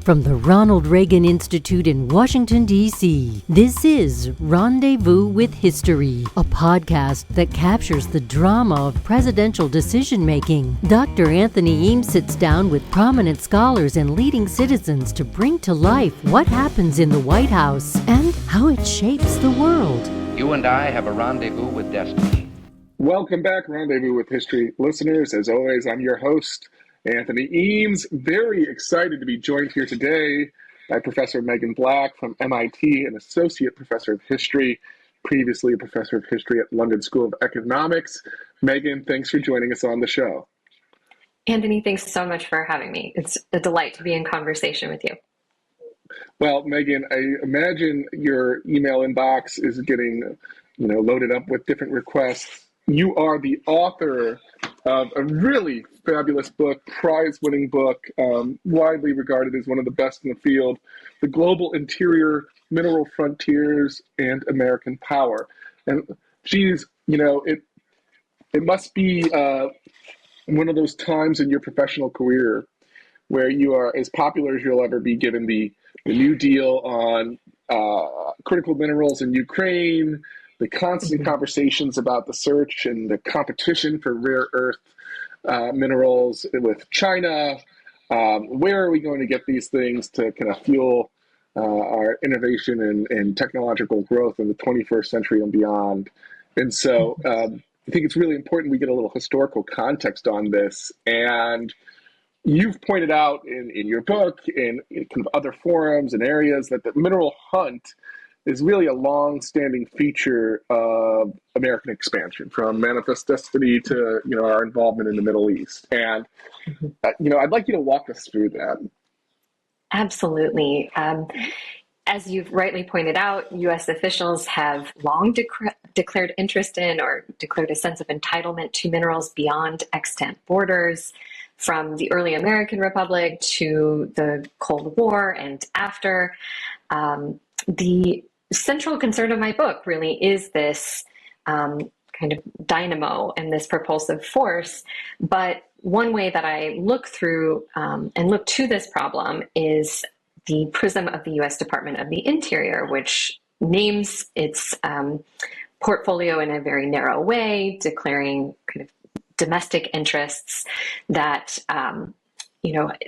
From the Ronald Reagan Institute in Washington, D.C., this is Rendezvous with History, a podcast that captures the drama of presidential decision-making. Dr. Anthony Eames sits down with prominent scholars and leading citizens to bring to life what happens in the White House and how it shapes the world. You and I have a rendezvous with destiny. Welcome back, Rendezvous with History listeners. As always, I'm your host, Anthony Eames. Very excited to be joined here today by Professor Megan Black from MIT, an associate professor of history, previously a professor of history at London School of Economics. Megan, thanks for joining us on the show. Anthony, thanks so much for having me. It's a delight to be in conversation with you. Well, Megan, I imagine your email inbox is getting, loaded up with different requests. You are the author of a really fabulous book, prize-winning book, widely regarded as one of the best in the field, The Global Interior, Mineral Frontiers, and American Power. And geez, it must be one of those times in your professional career where you are as popular as you'll ever be, given the New Deal on critical minerals in Ukraine, the constant conversations about the search and the competition for rare earth minerals with China. Where are we going to get these things to kind of fuel our innovation and technological growth in the 21st century and beyond? And so I think it's really important we get a little historical context on this. And you've pointed out in your book, in kind of other forums and areas, that the mineral hunt is really a long-standing feature of American expansion, from Manifest Destiny to our involvement in the Middle East. And I'd like you to walk us through that. Absolutely. As you've rightly pointed out, U.S. officials have long declared interest in or declared a sense of entitlement to minerals beyond extant borders, from the early American Republic to the Cold War and after. The central concern of my book really is this kind of dynamo and this propulsive force. But one way that I look through and look to this problem is the prism of the U.S. Department of the Interior, which names its portfolio in a very narrow way, declaring kind of domestic interests that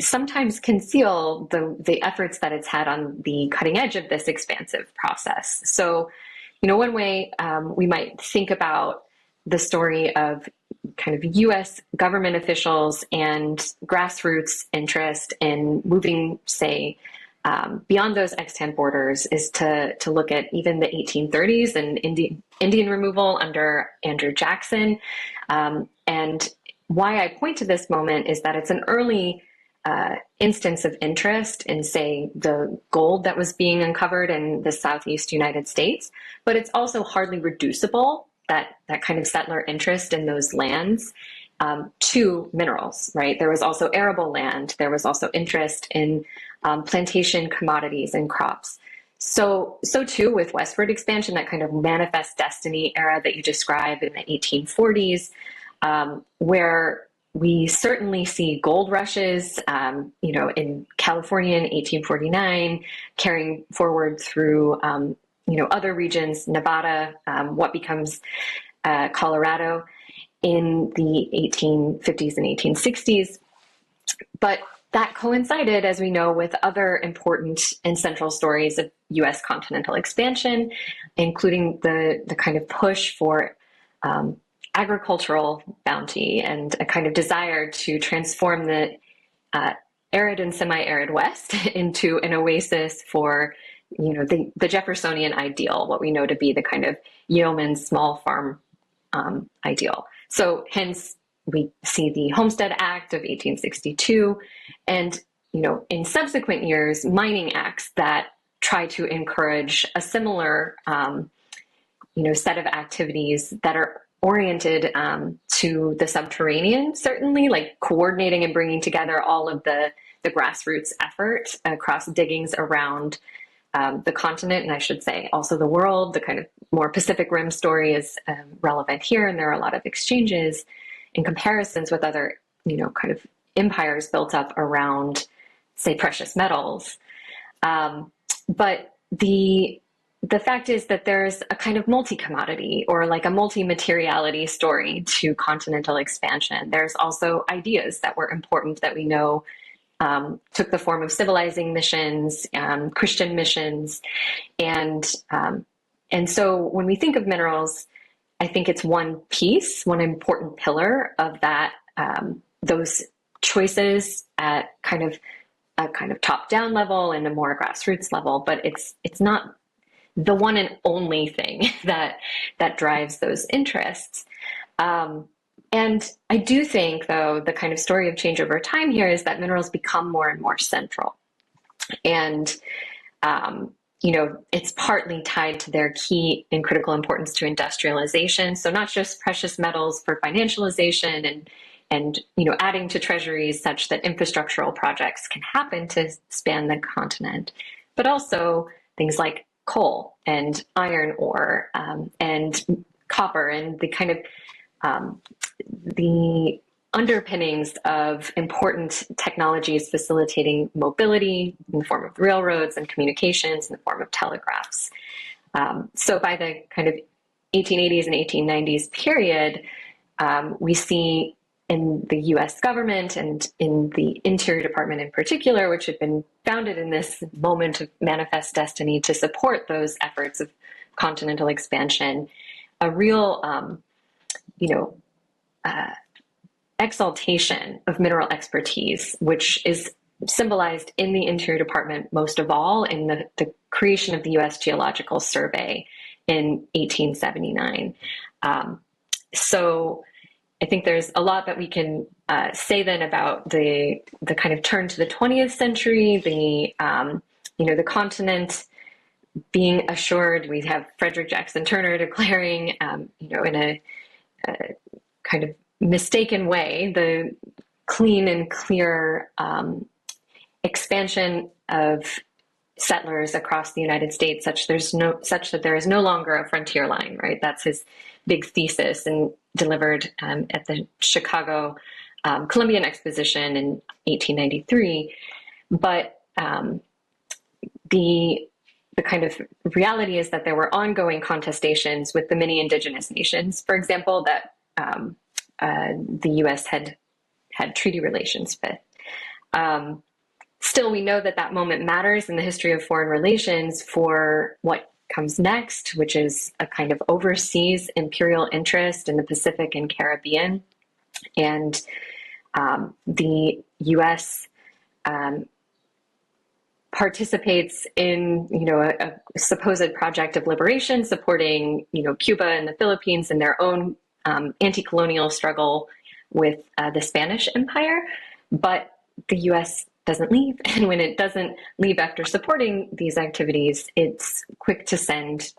sometimes conceal the efforts that it's had on the cutting edge of this expansive process. So, one way we might think about the story of kind of U.S. government officials and grassroots interest in moving, say, beyond those extant borders is to look at even the 1830s and Indian removal under Andrew Jackson. And why I point to this moment is that it's an early instance of interest in, say, the gold that was being uncovered in the Southeast United States, but it's also hardly reducible, that kind of settler interest in those lands, to minerals, right? There was also arable land. There was also interest in plantation commodities and crops. So too with westward expansion, that kind of Manifest Destiny era that you describe in the 1840s, where we certainly see gold rushes, in California in 1849, carrying forward through, other regions, Nevada, what becomes Colorado in the 1850s and 1860s. But that coincided, as we know, with other important and central stories of U.S. continental expansion, including the kind of push for agricultural bounty and a kind of desire to transform the arid and semi-arid West into an oasis for, the Jeffersonian ideal, what we know to be the kind of yeoman small farm ideal. So hence we see the Homestead Act of 1862 and, in subsequent years, mining acts that try to encourage a similar, set of activities that are oriented to the subterranean, certainly, like coordinating and bringing together all of the grassroots effort across diggings around the continent, and I should say also the world. The kind of more Pacific Rim story is relevant here, and there are a lot of exchanges and comparisons with other, kind of empires built up around say, precious metals. But the fact is that there's a kind of multi-commodity or like a multi-materiality story to continental expansion. There's also ideas that were important that we know took the form of civilizing missions, Christian missions, and so when we think of minerals, I think it's one piece, one important pillar of that, those choices at kind of a kind of top-down level and a more grassroots level, but it's not the one and only thing that drives those interests. And I do think, though, the kind of story of change over time here is that minerals become more and more central. And, it's partly tied to their key and critical importance to industrialization. So not just precious metals for financialization and adding to treasuries such that infrastructural projects can happen to span the continent, but also things like coal and iron ore and copper and the kind of the underpinnings of important technologies facilitating mobility in the form of railroads and communications in the form of telegraphs. So by the kind of 1880s and 1890s period, we see in the US government and in the Interior Department in particular, which had been founded in this moment of manifest destiny to support those efforts of continental expansion, a real, exaltation of mineral expertise, which is symbolized in the Interior Department most of all in the creation of the US Geological Survey in 1879. So I think there's a lot that we can say then about the kind of turn to the 20th century, the continent being assured. We have Frederick Jackson Turner declaring, in a kind of mistaken way, the clean and clear expansion of settlers across the United States, such that there is no longer a frontier line. Right, that's his big thesis, and delivered at the Chicago Columbian Exposition in 1893. But the kind of reality is that there were ongoing contestations with the many indigenous nations, for example, that the U.S. had treaty relations with. Still, we know that moment matters in the history of foreign relations for what comes next, which is a kind of overseas imperial interest in the Pacific and Caribbean. And the U.S. Participates in, a supposed project of liberation, supporting, Cuba and the Philippines in their own anti-colonial struggle with the Spanish Empire. But the U.S. doesn't leave. And when it doesn't leave after supporting these activities, it's quick to send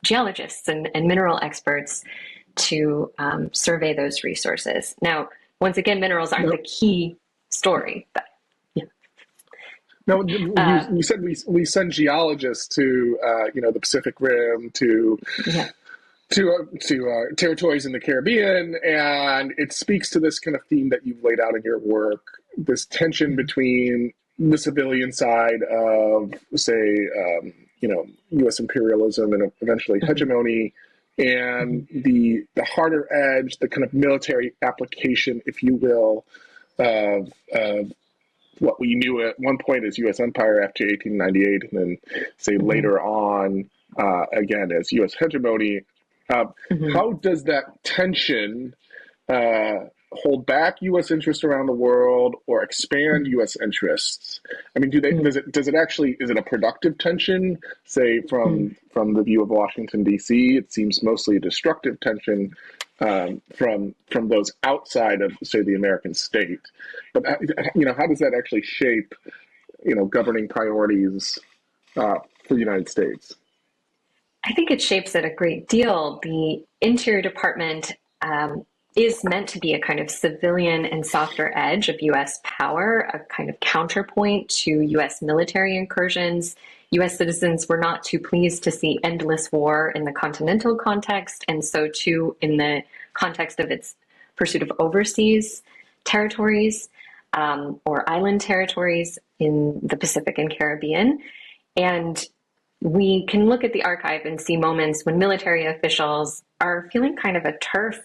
geologists and mineral experts to survey those resources. Now, once again, minerals aren't the key story, but yeah. No, you said we send geologists to the Pacific Rim, to territories in the Caribbean, and it speaks to this kind of theme that you've laid out in your work, this tension between the civilian side of, say, U.S. imperialism and eventually hegemony, and the harder edge, the kind of military application, if you will, of what we knew at one point as U.S. empire after 1898, and then say later on again as U.S. hegemony. How does that tension hold back U.S. interests around the world or expand U.S. interests? I mean, is it a productive tension, say, from the view of Washington, D.C.? It seems mostly a destructive tension from those outside of, say, the American state. But, how does that actually shape, governing priorities for the United States? I think it shapes it a great deal. The Interior Department is meant to be a kind of civilian and softer edge of U.S. power, a kind of counterpoint to U.S. military incursions. U.S. citizens were not too pleased to see endless war in the continental context, and so too in the context of its pursuit of overseas territories. or island territories in the Pacific and Caribbean. And we can look at the archive and see moments when military officials are feeling kind of a turf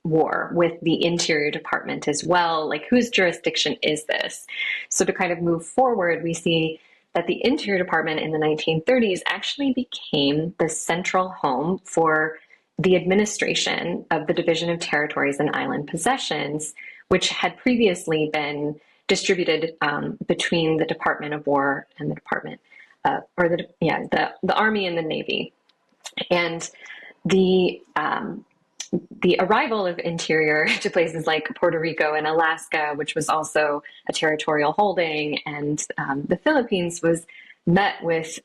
war with the Interior Department as well. Like, whose jurisdiction is this? So to kind of move forward, we see that the Interior Department in the 1930s actually became the central home for the administration of the Division of Territories and Island Possessions, which had previously been distributed between the Department of War and the Department, the Army and the Navy. And the arrival of Interior to places like Puerto Rico and Alaska, which was also a territorial holding, and the Philippines, was met with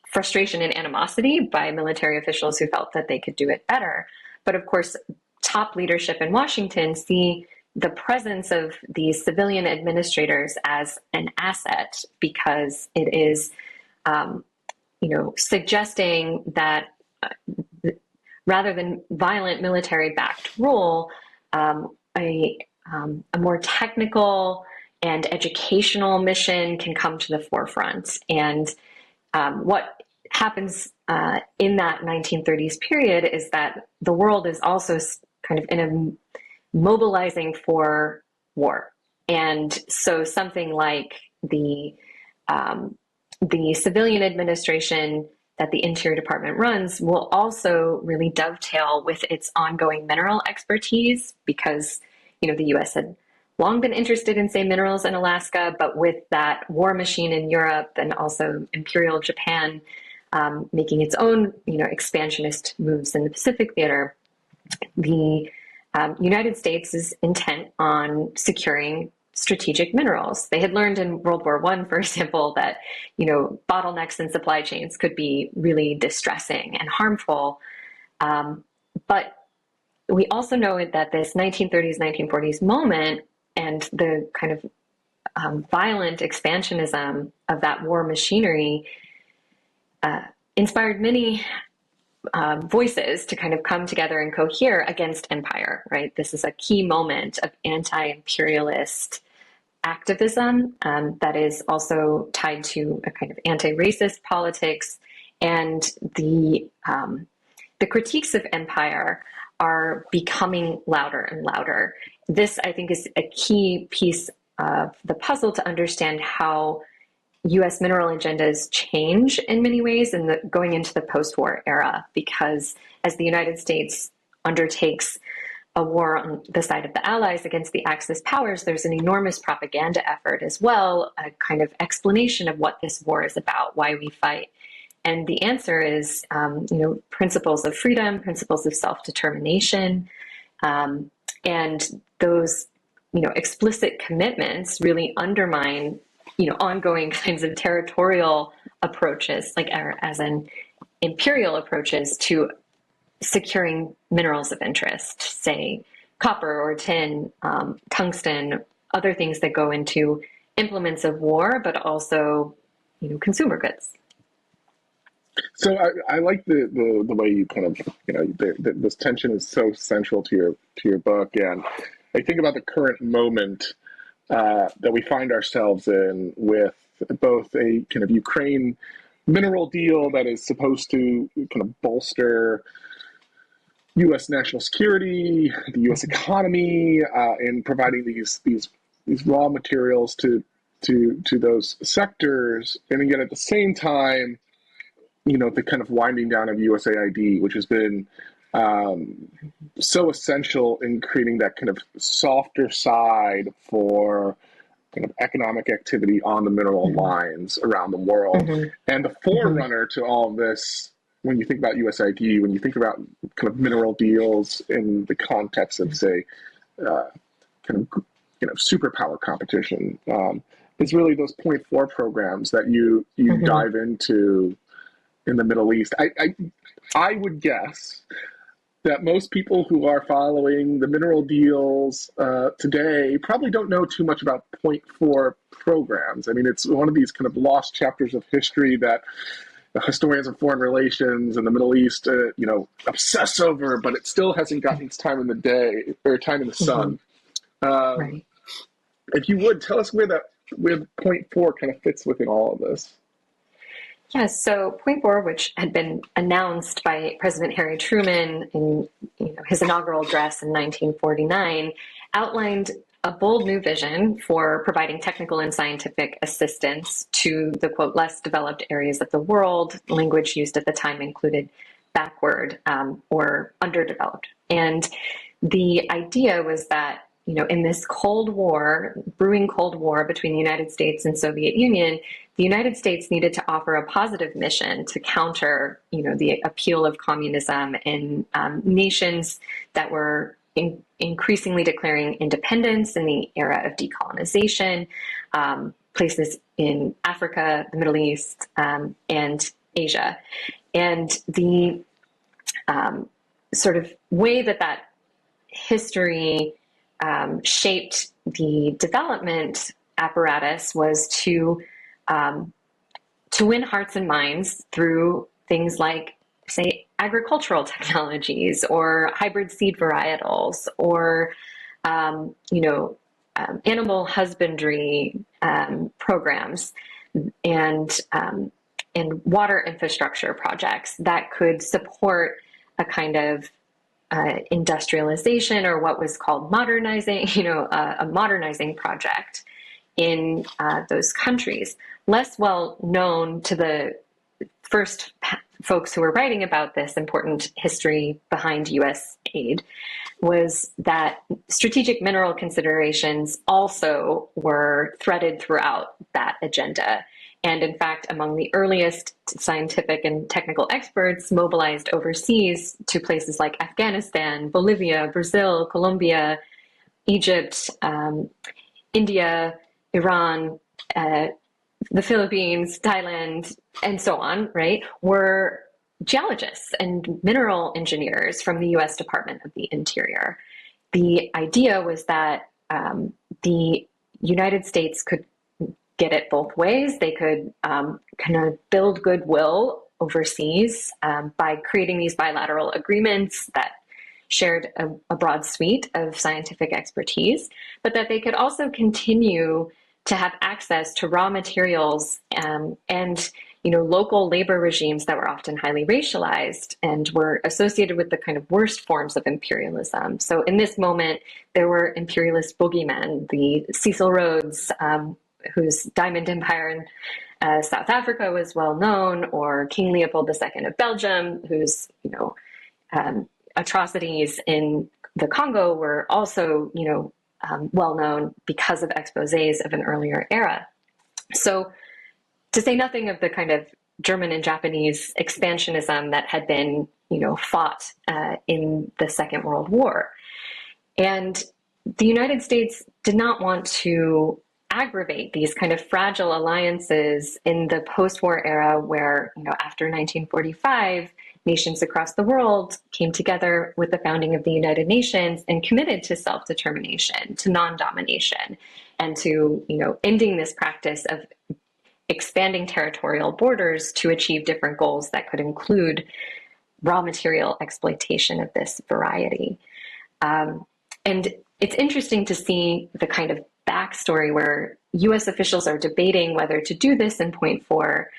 frustration and animosity by military officials who felt that they could do it better. But of course, top leadership in Washington see the presence of these civilian administrators as an asset, because it is, suggesting that rather than violent military-backed rule, a more technical and educational mission can come to the forefront. And what happens in that 1930s period is that the world is also kind of in a mobilizing for war. And so something like the civilian administration that the Interior Department runs will also really dovetail with its ongoing mineral expertise, because, the U.S. had long been interested in, say, minerals in Alaska, but with that war machine in Europe and also Imperial Japan making its own, expansionist moves in the Pacific theater, the United States is intent on securing strategic minerals. They had learned in World War I, for example, that, bottlenecks in supply chains could be really distressing and harmful. But we also know that this 1930s, 1940s moment and the kind of violent expansionism of that war machinery inspired many voices to kind of come together and cohere against empire, right? This is a key moment of anti-imperialist activism that is also tied to a kind of anti-racist politics, and the critiques of empire are becoming louder and louder. This, I think, is a key piece of the puzzle to understand how U.S. mineral agendas change in many ways going into the post-war era, because as the United States undertakes a war on the side of the Allies against the Axis powers, there's an enormous propaganda effort as well, a kind of explanation of what this war is about, why we fight. And the answer is, principles of freedom, principles of self-determination, and those, explicit commitments really undermine, ongoing kinds of territorial approaches, as in imperial approaches to securing minerals of interest, say copper or tin, tungsten, other things that go into implements of war, but also, consumer goods. So I like the way you kind of, this tension is so central to your book. And I think about the current moment that we find ourselves in, with both a kind of Ukraine mineral deal that is supposed to kind of bolster U.S. national security, the U.S. economy, in providing these raw materials to those sectors, and again at the same time, the kind of winding down of USAID, which has been so essential in creating that kind of softer side for kind of economic activity on the mineral lines around the world. And the forerunner to all of this, when you think about USAID, when you think about kind of mineral deals in the context of, say, kind of, superpower competition, is really those point four programs that you dive into in the Middle East. I would guess that most people who are following the mineral deals today probably don't know too much about point four programs. I mean, it's one of these kind of lost chapters of history that historians of foreign relations in the Middle East, obsess over, but it still hasn't gotten its time in the day or time in the sun. Right. If you would, tell us where point four kind of fits within all of this. Yes, so point four, which had been announced by President Harry Truman in his inaugural address in 1949, outlined a bold new vision for providing technical and scientific assistance to the, quote, less developed areas of the world. Language used at the time included backward or underdeveloped. And the idea was that, in this brewing Cold War between the United States and Soviet Union, the United States needed to offer a positive mission to counter, the appeal of communism in nations that were increasingly declaring independence in the era of decolonization, places in Africa, the Middle East, and Asia. And the sort of way that history shaped the development apparatus was to win hearts and minds through things like, say, agricultural technologies or hybrid seed varietals or, animal husbandry programs and water infrastructure projects that could support a kind of industrialization, or what was called modernizing, a modernizing project in those countries. Less well known to the first folks who were writing about this important history behind U.S. aid was that strategic mineral considerations also were threaded throughout that agenda. And in fact, among the earliest scientific and technical experts mobilized overseas to places like Afghanistan, Bolivia, Brazil, Colombia, Egypt, India, Iran, the Philippines, Thailand, and so on, right, were geologists and mineral engineers from the U.S. Department of the Interior. The idea was that the United States could get it both ways. They could kind of build goodwill overseas by creating these bilateral agreements that shared a broad suite of scientific expertise, but that they could also continue to have access to raw materials and local labor regimes that were often highly racialized and were associated with the kind of worst forms of imperialism. So in this moment, there were imperialist boogeymen, the Cecil Rhodes, whose Diamond Empire in South Africa was well known, or King Leopold II of Belgium, whose atrocities in the Congo were also well known because of exposés of an earlier era. So, to say nothing of the kind of German and Japanese expansionism that had been fought in the Second World War, and the United States did not want to aggravate these kind of fragile alliances in the post-war era where, after 1945, nations across the world came together with the founding of the United Nations and committed to self-determination, to non-domination, and to, ending this practice of expanding territorial borders to achieve different goals that could include raw material exploitation of this variety. And it's interesting to see the kind of backstory where U.S. officials are debating whether to do this in point four,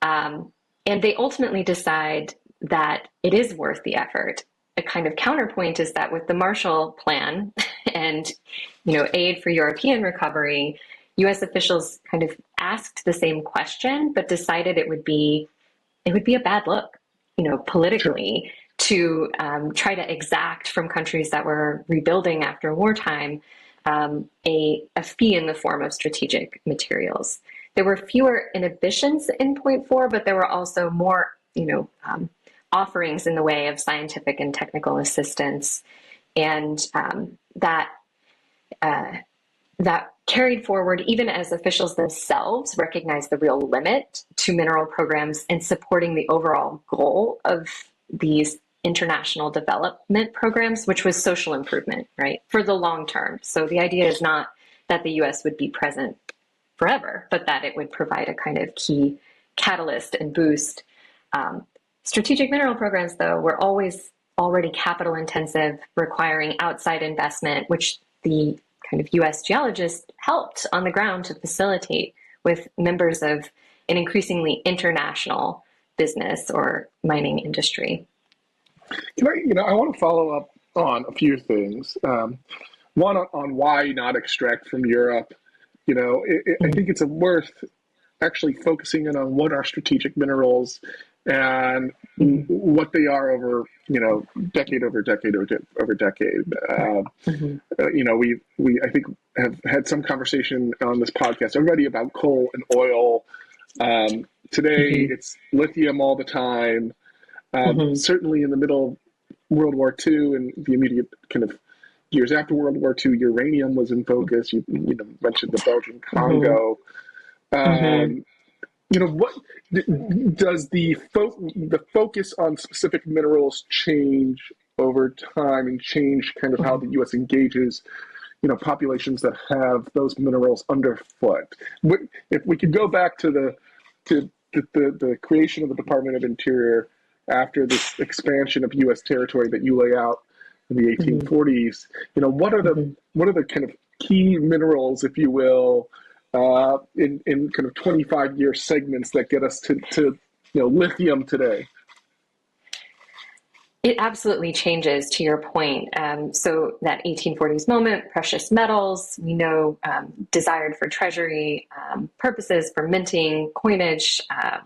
and they ultimately decide that it is worth the effort. A kind of counterpoint is that with the Marshall Plan and aid for European recovery, U.S. officials kind of asked the same question, but decided it would be a bad look, politically, to try to exact from countries that were rebuilding after wartime a fee in the form of strategic materials. There were fewer inhibitions in point four, but there were also more, offerings in the way of scientific and technical assistance, and that carried forward even as officials themselves recognized the real limit to mineral programs in supporting the overall goal of these international development programs, which was social improvement, right, for the long term. So the idea is not that the U.S. would be present forever, but that it would provide a kind of key catalyst and boost. Strategic mineral programs, though, were always already capital intensive, requiring outside investment, which the kind of US geologists helped on the ground to facilitate with members of an increasingly international business or mining industry. I want to follow up on a few things. One on why not extract from Europe. I think it's worth actually focusing in on what are strategic minerals and what they are over, decade over decade over decade. We I think have had some conversation on this podcast already about coal and oil. Today it's lithium all the time. Certainly in the middle of World War II and the immediate kind of years after World War II, uranium was in focus. You mentioned the Belgian Congo. What does the focus on specific minerals change over time and change kind of how the U.S. engages, populations that have those minerals underfoot? If we could go back to the creation of the Department of Interior after this expansion of U.S. territory that you lay out in the 1840s, what are the kind of key minerals, if you will, in kind of 25-year segments that get us to lithium today? It absolutely changes, to your point. So that 1840s moment, precious metals, we know, desired for treasury purposes, for minting, coinage,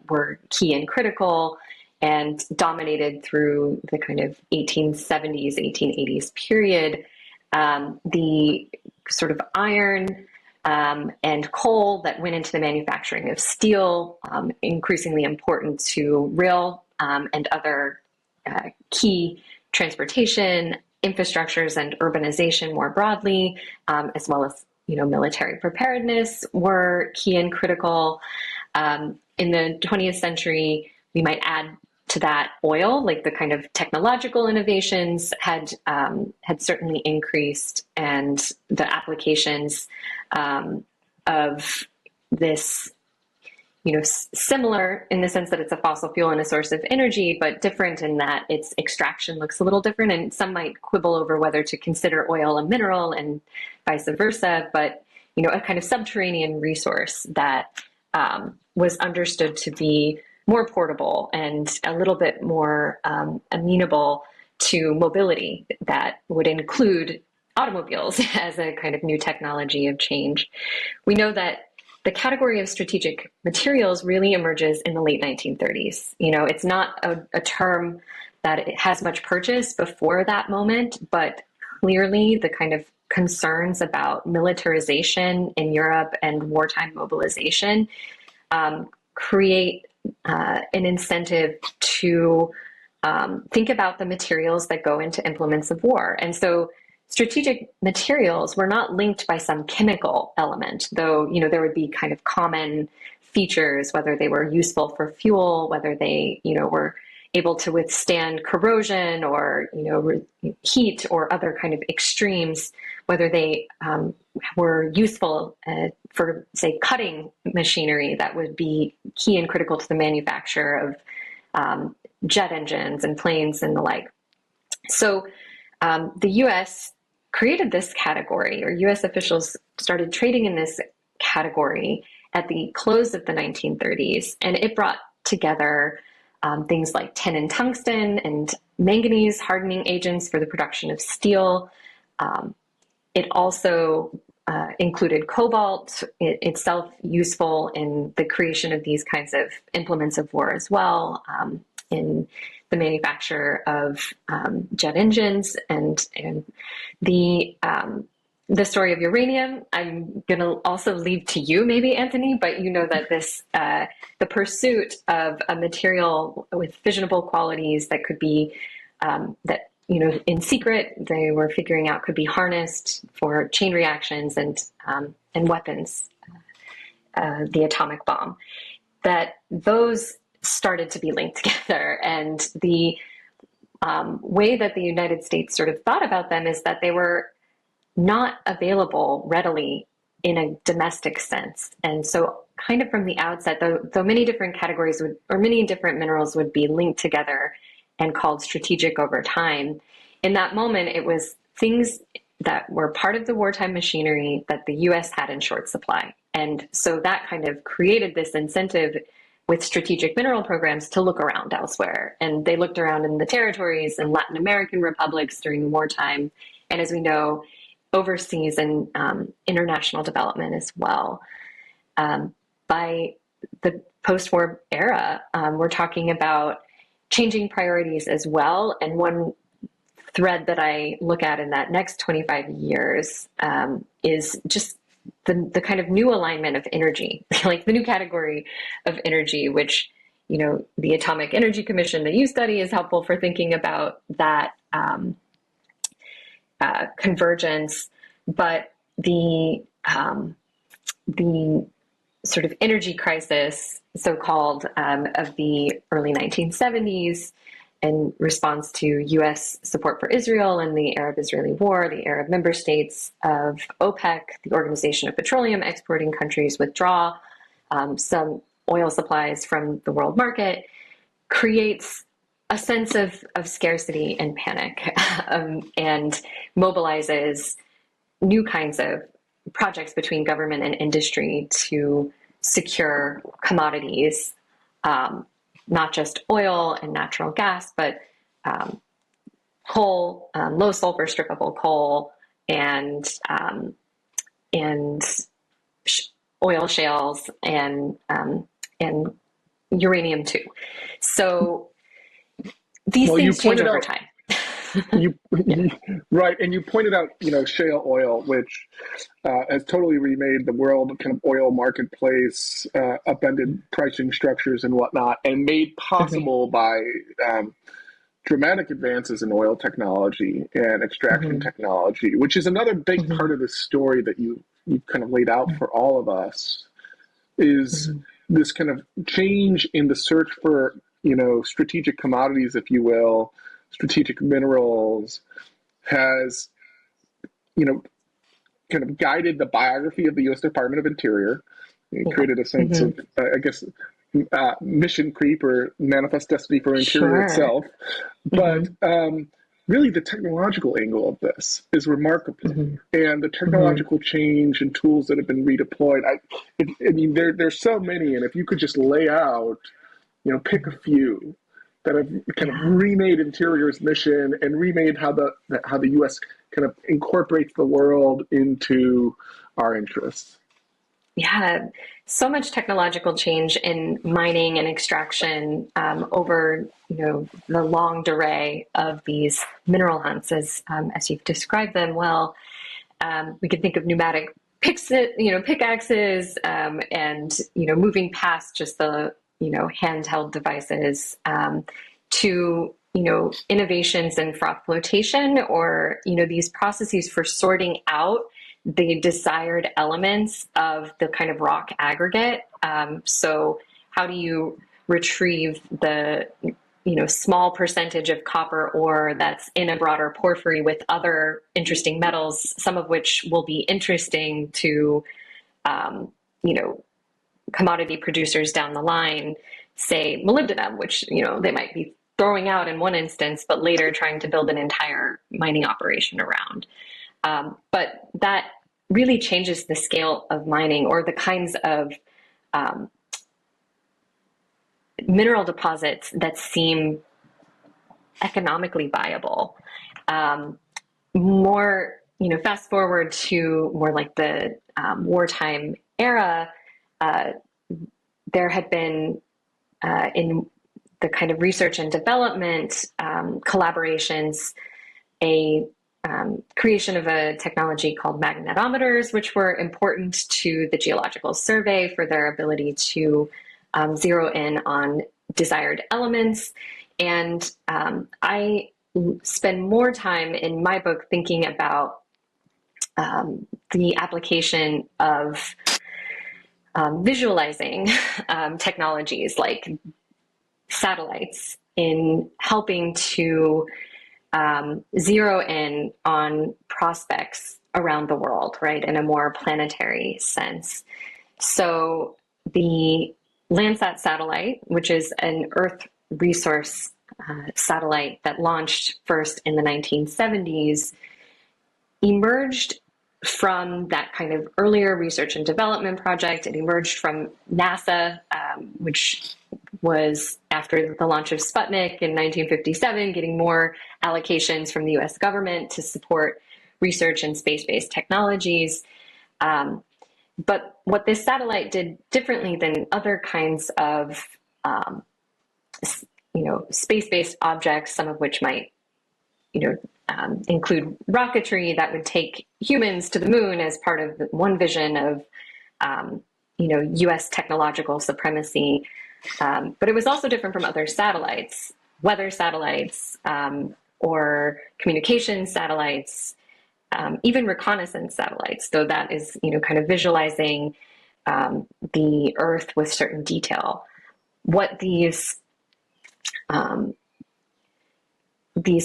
were key and critical, and dominated through the kind of 1870s, 1880s period. The sort of iron and coal that went into the manufacturing of steel, increasingly important to rail and other key transportation infrastructures and urbanization more broadly, as well as military preparedness, were key and critical. In the 20th century, we might add to that oil, like the kind of technological innovations had certainly increased, and the applications of this, similar in the sense that it's a fossil fuel and a source of energy, but different in that its extraction looks a little different. And some might quibble over whether to consider oil a mineral and vice versa, but a kind of subterranean resource that was understood to be more portable and a little bit more amenable to mobility that would include automobiles as a kind of new technology of change. We know that the category of strategic materials really emerges in the late 1930s. It's not a term that it has much purchase before that moment, but clearly the kind of concerns about militarization in Europe and wartime mobilization create an incentive to think about the materials that go into implements of war. And so strategic materials were not linked by some chemical element, though, there would be kind of common features, whether they were useful for fuel, whether they, were able to withstand corrosion or, heat or other kind of extremes, whether they were useful for, say, cutting machinery that would be key and critical to the manufacture of jet engines and planes and the like. So the U.S. created this category, or U.S. officials started trading in this category at the close of the 1930s, and it brought together things like tin and tungsten and manganese hardening agents for the production of steel. It also included cobalt, itself useful in the creation of these kinds of implements of war as well, in the manufacture of jet engines, and the story of uranium, I'm going to also leave to you, maybe, Anthony, but that this, the pursuit of a material with fissionable qualities that could be, in secret, they were figuring out could be harnessed for chain reactions and weapons, the atomic bomb, that those started to be linked together. And the way that the United States sort of thought about them is that they were not available readily in a domestic sense. And so kind of from the outset, though many different categories or many different minerals would be linked together and called strategic over time, in that moment, it was things that were part of the wartime machinery that the US had in short supply. And so that kind of created this incentive with strategic mineral programs to look around elsewhere. And they looked around in the territories and Latin American republics during wartime. And as we know, overseas and international development as well. By the post-war era, we're talking about changing priorities as well. And one thread that I look at in that next 25 years is just the kind of new alignment of energy, like the new category of energy, which, you know, the Atomic Energy Commission that you study is helpful for thinking about that convergence. But the sort of energy crisis, so-called, of the early 1970s, in response to U.S. support for Israel and the Arab-Israeli War, the Arab member states of OPEC, the Organization of Petroleum Exporting Countries, withdraw some oil supplies from the world market, creates a sense of scarcity and panic, and mobilizes new kinds of projects between government and industry to secure commodities, not just oil and natural gas, but coal, low sulfur strippable coal, and oil shales, and uranium too. So these things change over time. Right, and you pointed out, you know, shale oil, which has totally remade the world kind of oil marketplace, upended pricing structures and whatnot, and made possible by dramatic advances in oil technology and extraction technology, which is another big part of the story that you kind of laid out for all of us, is this kind of change in the search for, you know, strategic commodities, if you will, strategic minerals, has, you know, kind of guided the biography of the U.S. Department of Interior. It created a sense of, I guess, mission creep or manifest destiny for Interior itself. But really, the technological angle of this is remarkable. And the technological change and tools that have been redeployed, I mean, there's so many. And if you could just lay out, you know, pick a few that have kind of remade Interior's mission and remade how the U.S. kind of incorporates the world into our interests. Yeah, so much technological change in mining and extraction over, you know, the longue durée of these mineral hunts, as you've described them well. We could think of pneumatic pickaxes, and, you know, moving past just the, you know, handheld devices, to, you know, innovations in froth flotation, or, you know, these processes for sorting out the desired elements of the kind of rock aggregate. So how do you retrieve the, you know, small percentage of copper ore that's in a broader porphyry with other interesting metals, some of which will be interesting to, you know, commodity producers down the line, say molybdenum, which, you know, they might be throwing out in one instance, but later trying to build an entire mining operation around. But that really changes the scale of mining, or the kinds of mineral deposits that seem economically viable. More, you know, fast forward to more like the wartime era, there had been in the kind of research and development collaborations, a creation of a technology called magnetometers, which were important to the Geological Survey for their ability to zero in on desired elements. And I spend more time in my book thinking about the application of visualizing technologies like satellites in helping to zero in on prospects around the world, right, in a more planetary sense. So the Landsat satellite, which is an Earth resource satellite that launched first in the 1970s, emerged from that kind of earlier research and development project. It emerged from NASA, which was after the launch of Sputnik in 1957, getting more allocations from the US government to support research in space-based technologies. But what this satellite did differently than other kinds of space-based objects, some of which might include rocketry that would take humans to the moon as part of one vision of US technological supremacy. But it was also different from other satellites, weather satellites, or communications satellites, even reconnaissance satellites, though that is, kind of visualizing the Earth with certain detail. What these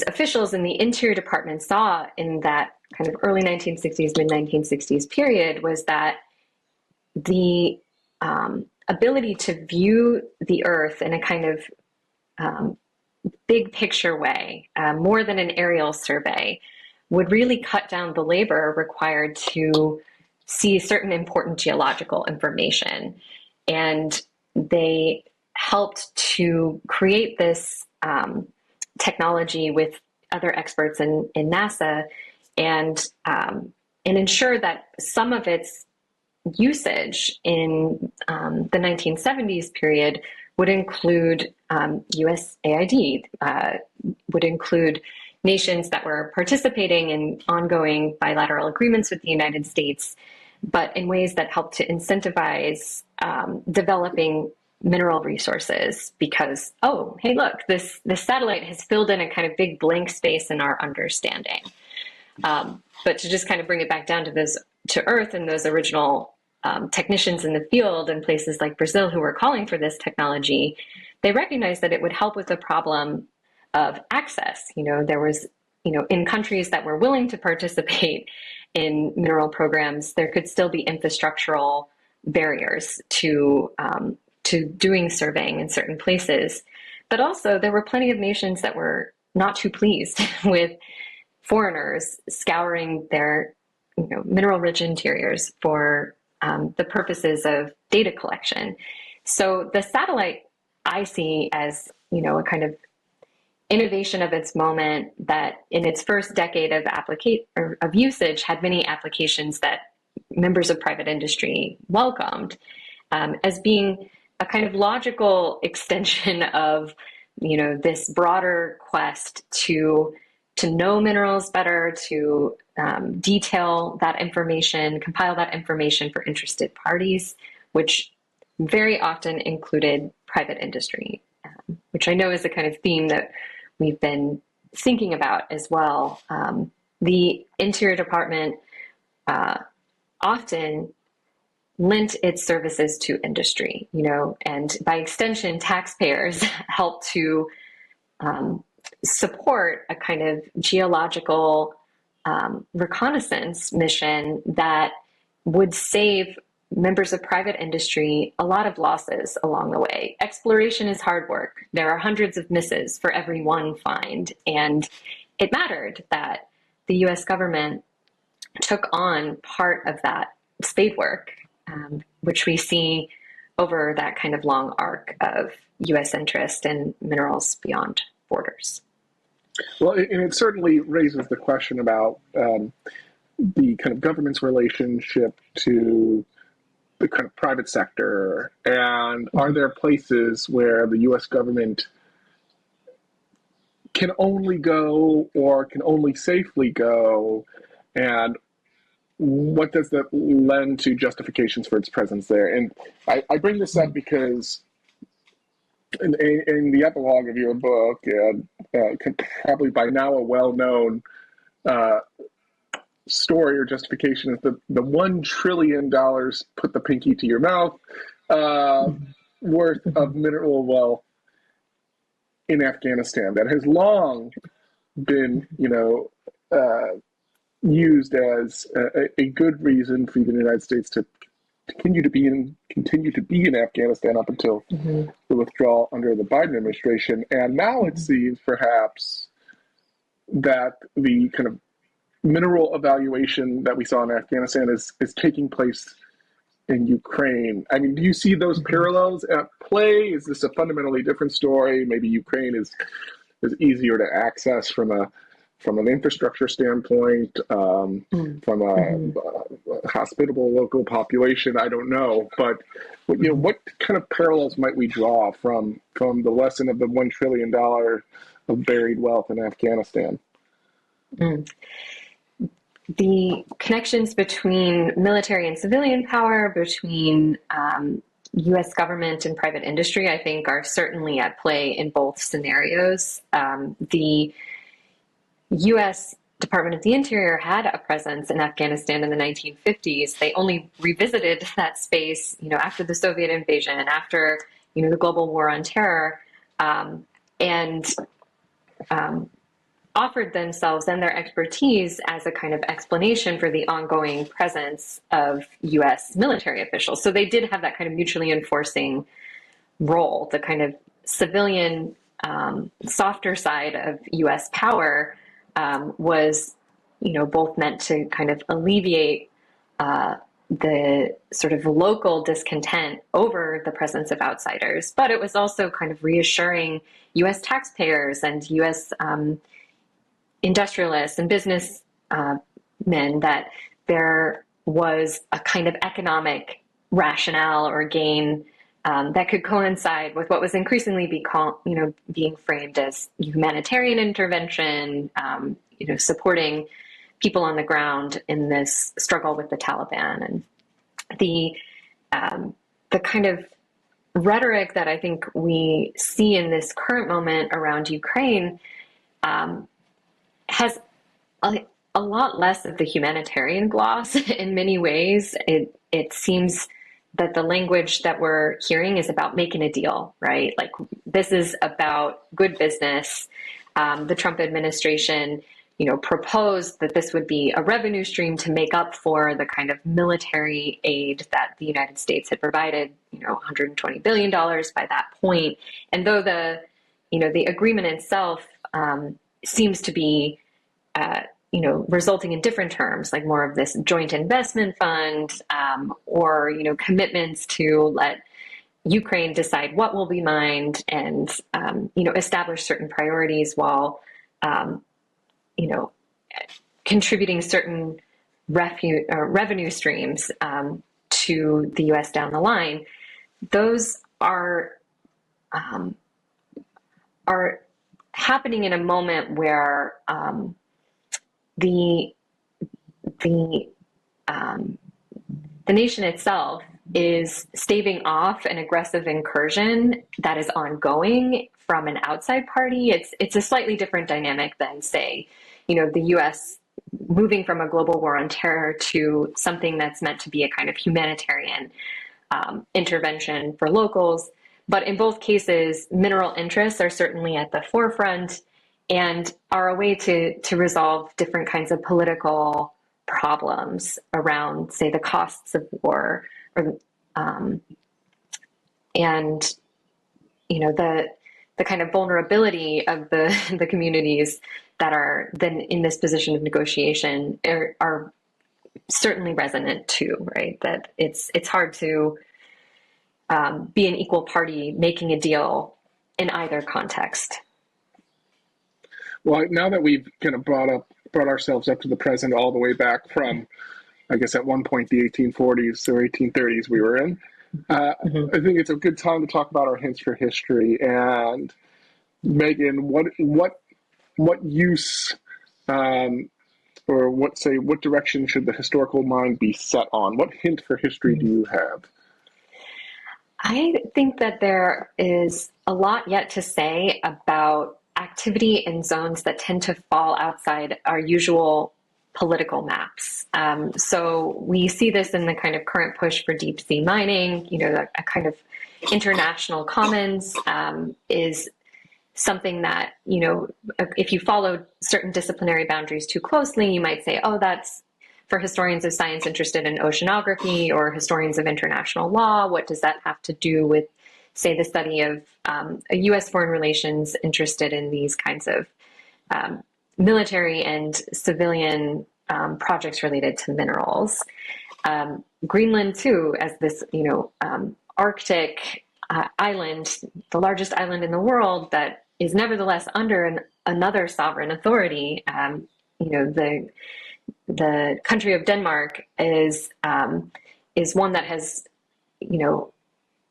officials in the Interior Department saw in that kind of early 1960s, mid-1960s period was that the ability to view the Earth in a kind of big picture way, more than an aerial survey, would really cut down the labor required to see certain important geological information. And they helped to create this technology with other experts in NASA and ensure that some of its usage in the 1970s period would include USAID, would include nations that were participating in ongoing bilateral agreements with the United States, but in ways that helped to incentivize developing mineral resources because, oh, hey, look, this satellite has filled in a kind of big blank space in our understanding. But to just kind of bring it back down to Earth and those original technicians in the field in places like Brazil who were calling for this technology, they recognized that it would help with the problem of access. There was, in countries that were willing to participate in mineral programs, there could still be infrastructural barriers to doing surveying in certain places. But also there were plenty of nations that were not too pleased with foreigners scouring their mineral-rich interiors for the purposes of data collection. So the satellite I see as a kind of innovation of its moment that in its first decade of usage had many applications that members of private industry welcomed as being a kind of logical extension of this broader quest to know minerals better, to detail that information, compile that information for interested parties, which very often included private industry, which I know is a kind of theme that we've been thinking about as well. The Interior Department often lent its services to industry, and by extension, taxpayers help to support a kind of geological reconnaissance mission that would save members of private industry a lot of losses along the way. Exploration is hard work. There are hundreds of misses for every one find, and it mattered that the US government took on part of that spade work, which we see over that kind of long arc of US interest in minerals beyond borders. Well, and it certainly raises the question about the kind of government's relationship to the kind of private sector, and are there places where the U.S. government can only go or can only safely go, and what does that lend to justifications for its presence there? And I bring this up because in the epilogue of your book, probably by now a well-known story or justification is the $1 trillion put the pinky to your mouth worth of mineral wealth in Afghanistan that has long been, used as a good reason for the United States to continue to be in Afghanistan up until the withdrawal under the Biden administration. And now it seems perhaps that the kind of mineral evaluation that we saw in Afghanistan is taking place in Ukraine. I mean, do you see those parallels at play? Is this a fundamentally different story? Maybe Ukraine is easier to access from an infrastructure standpoint, from a hospitable local population. I don't know, but what kind of parallels might we draw from the lesson of the $1 trillion of buried wealth in Afghanistan? The connections between military and civilian power, between U.S. government and private industry, I think, are certainly at play in both scenarios. The U.S. Department of the Interior had a presence in Afghanistan in the 1950s. They only revisited that space, after the Soviet invasion, after, the global war on terror, and offered themselves and their expertise as a kind of explanation for the ongoing presence of U.S. military officials. So they did have that kind of mutually enforcing role. The kind of civilian, softer side of U.S. power was, both meant to kind of alleviate the sort of local discontent over the presence of outsiders, but it was also kind of reassuring U.S. taxpayers and U.S. Industrialists and business men that there was a kind of economic rationale or gain that could coincide with what was increasingly being framed as humanitarian intervention, supporting people on the ground in this struggle with the Taliban. And the kind of rhetoric that I think we see in this current moment around Ukraine has a lot less of the humanitarian gloss in many ways. It seems that the language that we're hearing is about making a deal, right? Like, this is about good business. The Trump administration, proposed that this would be a revenue stream to make up for the kind of military aid that the United States had provided, $120 billion by that point. And though the agreement itself seems to be, resulting in different terms, like more of this joint investment fund, or, commitments to let Ukraine decide what will be mined and, establish certain priorities while, contributing certain revenue streams to the U.S. down the line. Those are happening in a moment where the nation itself is staving off an aggressive incursion that is ongoing from an outside party. It's a slightly different dynamic than, say, the U.S. moving from a global war on terror to something that's meant to be a kind of humanitarian intervention for locals. But in both cases, mineral interests are certainly at the forefront and are a way to resolve different kinds of political problems around, say, the costs of war, or and the kind of vulnerability of the communities that are then in this position of negotiation are certainly resonant too, right? That it's hard to be an equal party making a deal in either context. Well, now that we've kind of brought ourselves up to the present, all the way back from, I guess at one point, the 1840s or 1830s we were in, I think it's a good time to talk about our hints for history. And Megan, what use or what direction should the historical mind be set on? What hint for history do you have? I think that there is a lot yet to say about activity in zones that tend to fall outside our usual political maps. So we see this in the kind of current push for deep sea mining. A kind of international commons is something that, if you follow certain disciplinary boundaries too closely, you might say, oh, that's for historians of science interested in oceanography or historians of international law. What does that have to do with, say, the study of U.S. foreign relations interested in these kinds of military and civilian projects related to minerals. Greenland, too, as this, Arctic island, the largest island in the world that is nevertheless under another sovereign authority. The country of Denmark is one that has,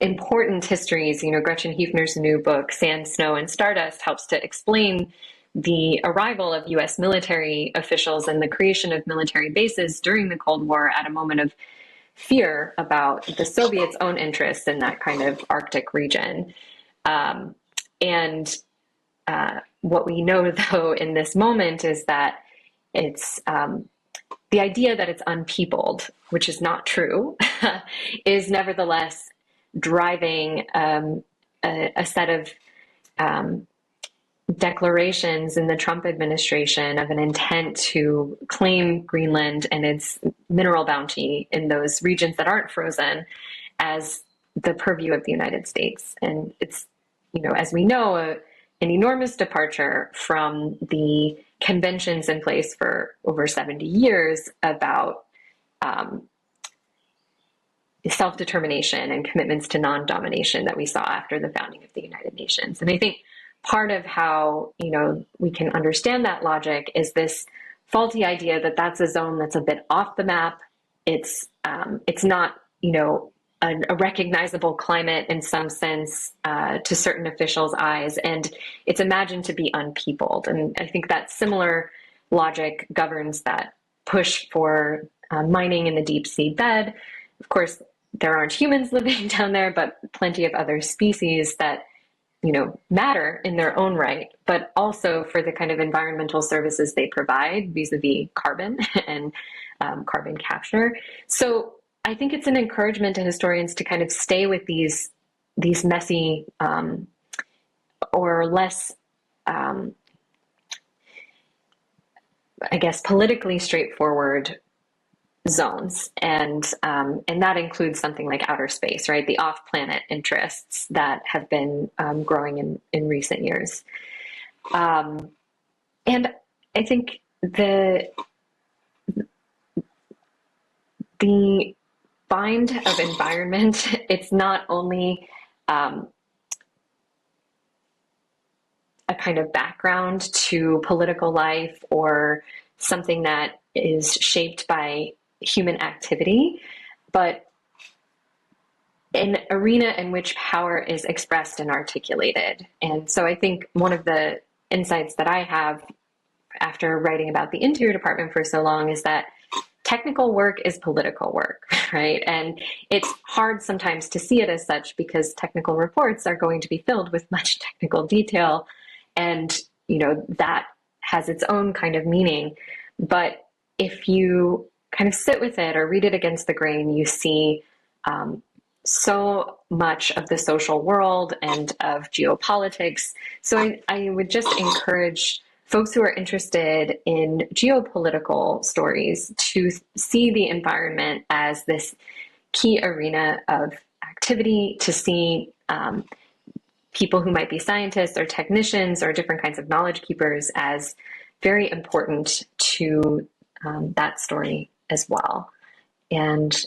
important histories. Gretchen Hefner's new book, Sand, Snow, and Stardust, helps to explain the arrival of U.S. military officials and the creation of military bases during the Cold War at a moment of fear about the Soviets' own interests in that kind of Arctic region. What we know, though, in this moment is that it's the idea that it's unpeopled, which is not true, is nevertheless driving a set of declarations in the Trump administration of an intent to claim Greenland and its mineral bounty in those regions that aren't frozen as the purview of the United States. And it's, as we know, an enormous departure from the conventions in place for over 70 years about self-determination and commitments to non-domination that we saw after the founding of the United Nations. And I think part of how, we can understand that logic is this faulty idea that that's a zone that's a bit off the map. It's not, a recognizable climate in some sense to certain officials' eyes, and it's imagined to be unpeopled. And I think that similar logic governs that push for mining in the deep sea bed. Of course, there aren't humans living down there, but plenty of other species that matter in their own right, but also for the kind of environmental services they provide vis-a-vis carbon and carbon capture. So I think it's an encouragement to historians to kind of stay with these messy or less, politically straightforward zones, and that includes something like outer space, right? The off-planet interests that have been growing in recent years, and I think the bind of environment, it's not only a kind of background to political life or something that is shaped by human activity, but an arena in which power is expressed and articulated. And so I think one of the insights that I have after writing about the Interior Department for so long is that technical work is political work, right? And it's hard sometimes to see it as such because technical reports are going to be filled with much technical detail, and that has its own kind of meaning. But if you kind of sit with it or read it against the grain, you see so much of the social world and of geopolitics. So I would just encourage folks who are interested in geopolitical stories to see the environment as this key arena of activity, to see people who might be scientists or technicians or different kinds of knowledge keepers as very important to that story as well. And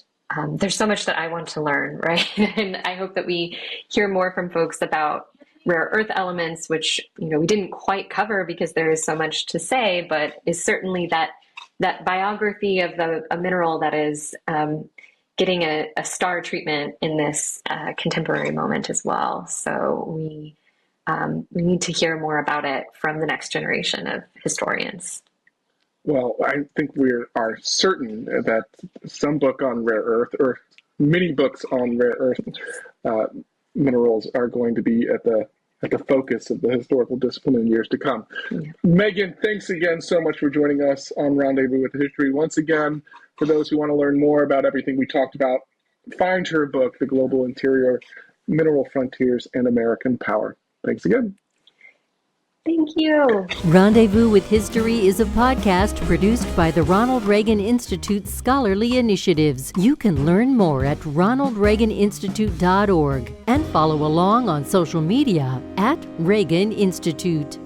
there's so much that I want to learn, right? And I hope that we hear more from folks about rare earth elements, which, we didn't quite cover because there is so much to say, but is certainly that biography of a mineral that is getting a star treatment in this contemporary moment as well. So we need to hear more about it from the next generation of historians. Well, I think we are certain that some book on rare earth, or many books on rare earth minerals, are going to be at the focus of the historical discipline in years to come. Yeah. Megan, thanks again so much for joining us on Rendezvous with History. Once again, for those who want to learn more about everything we talked about, find her book, The Global Interior, Mineral Frontiers and American Power. Thanks again. Thank you. Rendezvous with History is a podcast produced by the Ronald Reagan Institute's scholarly initiatives. You can learn more at ronaldreaganinstitute.org and follow along on social media at Reagan Institute.